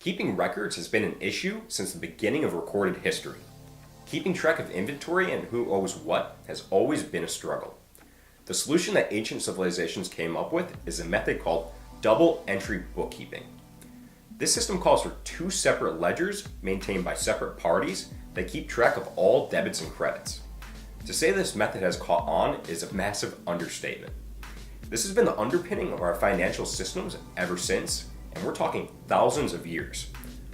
Keeping records has been an issue since the beginning of recorded history. Keeping track of inventory and who owes what has always been a struggle. The solution that ancient civilizations came up with is a method called double entry bookkeeping. This system calls for two separate ledgers maintained by separate parties that keep track of all debits and credits. To say this method has caught on is a massive understatement. This has been the underpinning of our financial systems ever since, and we're talking thousands of years.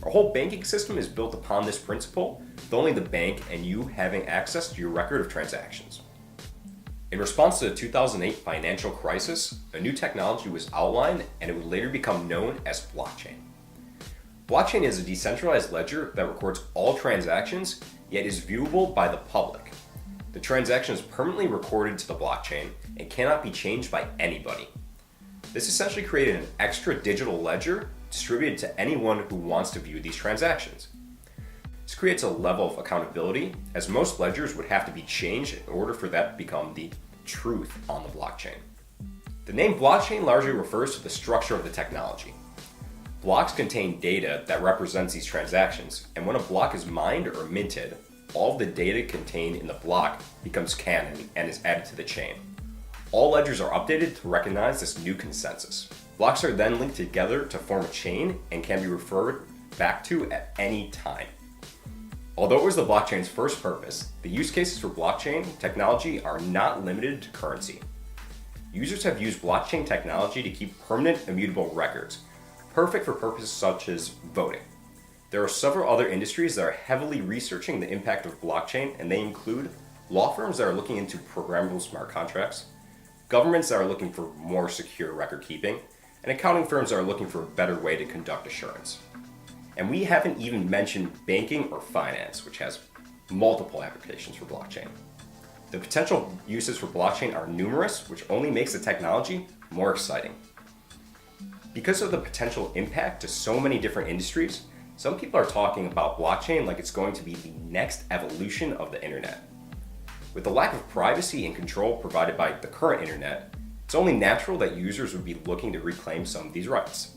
Our whole banking system is built upon this principle, with only the bank and you having access to your record of transactions. In response to the 2008 financial crisis, a new technology was outlined and it would later become known as blockchain. Blockchain is a decentralized ledger that records all transactions, yet is viewable by the public. The transaction is permanently recorded to the blockchain and cannot be changed by anybody. This essentially created an extra digital ledger distributed to anyone who wants to view these transactions. This creates a level of accountability, as most ledgers would have to be changed in order for that to become the truth on the blockchain. The name blockchain largely refers to the structure of the technology. Blocks contain data that represents these transactions, and when a block is mined or minted, all of the data contained in the block becomes canon and is added to the chain. All ledgers are updated to recognize this new consensus. Blocks are then linked together to form a chain and can be referred back to at any time. Although it was the blockchain's first purpose, the use cases for blockchain technology are not limited to currency. Users have used blockchain technology to keep permanent immutable records, perfect for purposes such as voting. There are several other industries that are heavily researching the impact of blockchain, and they include law firms that are looking into programmable smart contracts, governments that are looking for more secure record keeping, and accounting firms that are looking for a better way to conduct assurance. And we haven't even mentioned banking or finance, which has multiple applications for blockchain. The potential uses for blockchain are numerous, which only makes the technology more exciting. Because of the potential impact to so many different industries, some people are talking about blockchain like it's going to be the next evolution of the internet. With the lack of privacy and control provided by the current internet, it's only natural that users would be looking to reclaim some of these rights.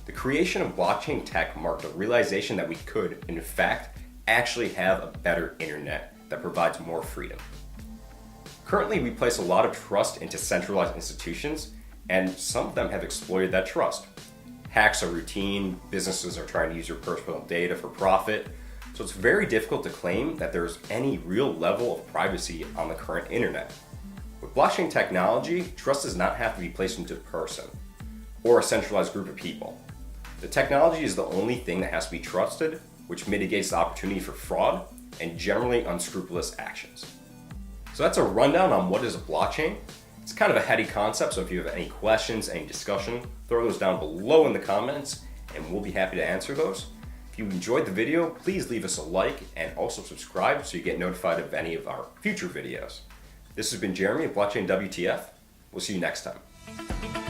The creation of blockchain tech marked a realization that we could, in fact, actually have a better internet that provides more freedom. Currently, we place a lot of trust into centralized institutions, and some of them have exploited that trust. Hacks are routine, businesses are trying to use your personal data for profit, so it's very difficult to claim that there's any real level of privacy on the current internet. With blockchain technology, trust does not have to be placed into a person or a centralized group of people. The technology is the only thing that has to be trusted, which mitigates the opportunity for fraud and generally unscrupulous actions. So that's a rundown on what is a blockchain. It's kind of a heady concept, so if you have any questions, any discussion, throw those down below in the comments and we'll be happy to answer those. If you enjoyed the video, please leave us a like and also subscribe so you get notified of any of our future videos. This has been Jeremy of BlockchainWTF. We'll see you next time.